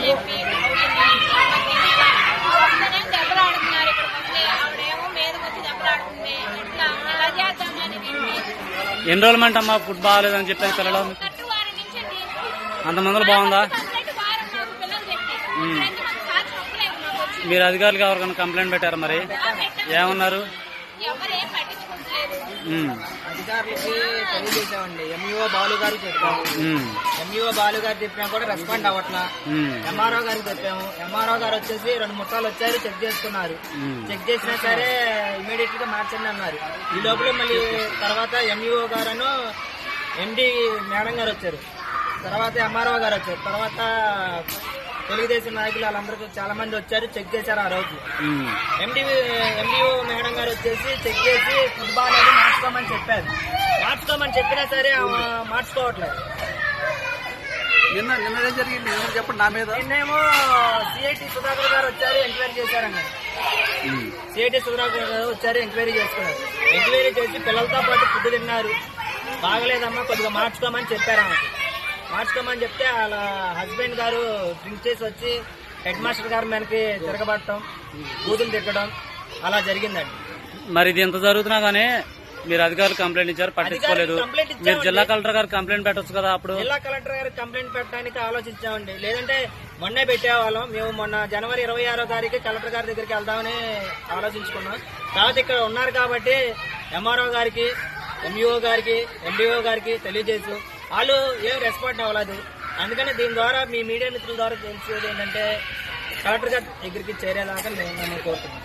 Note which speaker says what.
Speaker 1: చెప్పి దెబ్బలు ఆడుతున్నారు. ఇక్కడ వస్తే ఆవిడేమో మీదకి వచ్చి దెబ్బలు ఆడుతుంది. ఇట్లా ఎలా చేద్దామని
Speaker 2: ఎన్ని రోజులు మంట అమ్మా ఫుడ్ బాగాలేదని చెప్పాను పిల్లలు
Speaker 1: కరెక్ట్ వారం నుంచి
Speaker 2: అంతమందిలో బాగుందా?
Speaker 1: పిల్లలు చెప్పి
Speaker 2: మీరు అధికారులకు ఎవరికైనా కంప్లైంట్ పెట్టారా? మరి ఏమన్నారు?
Speaker 1: ఎవరేం పట్టించుకుంటలేదు.
Speaker 3: అధికారులకి తెలియజేసామండి. ఎంఈఓ బాలు గారికి చెప్పాము. ఎంఈఓ బాలు గారు చెప్పినా కూడా రెస్పాండ్ అవ్వట్లా. ఎంఆర్ఓ గారికి చెప్పాము. ఎంఆర్ఓ గారు వచ్చేసి 2-3 సార్లు వచ్చారు, చెక్ చేసుకున్నారు. చెక్ చేసినా సరే ఇమీడియట్ గా మార్చండి అన్నారు. ఈ లోపల మళ్ళీ తర్వాత ఎంఈఓ గారు ఎండి మేడం గారు వచ్చారు, తర్వాత ఎంఆర్ఓ గారు వచ్చారు, తర్వాత తెలుగుదేశం నాయకులు వాళ్ళందరూ చాలా మంది వచ్చారు, చెక్ చేశారు. ఆ రోజు ఎండిఓ మేడం గారు వచ్చేసి చెక్ చేసి ఫుట్బాల్ అది మార్చుకోమని చెప్పారు. మార్చుకోమని చెప్పినా సరే మార్చుకోవట్లేదు.
Speaker 4: నిన్న జరిగింది చెప్పండి నా మీద.
Speaker 3: నిన్నేమో సిఐటి సుధాకర్ గారు వచ్చారు, ఎంక్వైరీ చేశారన్న. సిఐటి సుధాకర్ గారు వచ్చారు, ఎంక్వైరీ చేసుకున్నారు. ఎంక్వైరీ చేసి పిల్లలతో పాటు ఫుడ్ తిన్నారు. బాగలేదమ్మా కొద్దిగా మార్చుకోమని చెప్పారు. ఆమెకి మార్చుకోమని చెప్తే వాళ్ళ హస్బెండ్ గారు డ్రింక్ చేసి వచ్చి హెడ్ మాస్టర్ గారి మీదకి తిరగబడటం, బూతులు తిట్టడం అలా జరిగిందండి.
Speaker 2: మరి ఇది ఎంత జరుగుతున్నా గానీ మీరు అధికారులు కంప్లైంట్ ఇచ్చారు, పట్టించుకోలేదు. మీరు జిల్లా కలెక్టర్ గారు కంప్లైంట్ పెట్టొచ్చు కదా. అప్పుడు
Speaker 3: జిల్లా కలెక్టర్ గారికి కంప్లైంట్ పెట్టడానికి ఆలోచించామండి. లేదంటే మొన్నే పెట్టేవాళ్ళం. మేము మొన్న జనవరి 26వ తారీఖు కలెక్టర్ గారి దగ్గరికి వెళ్దామని ఆలోచించుకున్నాం. తర్వాత ఇక్కడ ఉన్నారు కాబట్టి ఎంఆర్ఓ గారికి, ఎంఈఓ గారికి, ఎండిఓ గారికి తెలియజేసు వాళ్ళు ఏం రెస్పాండ్ అవ్వలేదు. అందుకని దీని ద్వారా మీ మీడియా మిత్రుల ద్వారా తెలిసేది ఏంటంటే కలెక్టర్ గారి దగ్గరికి చేరేదాకా మేము కోరుతున్నాం.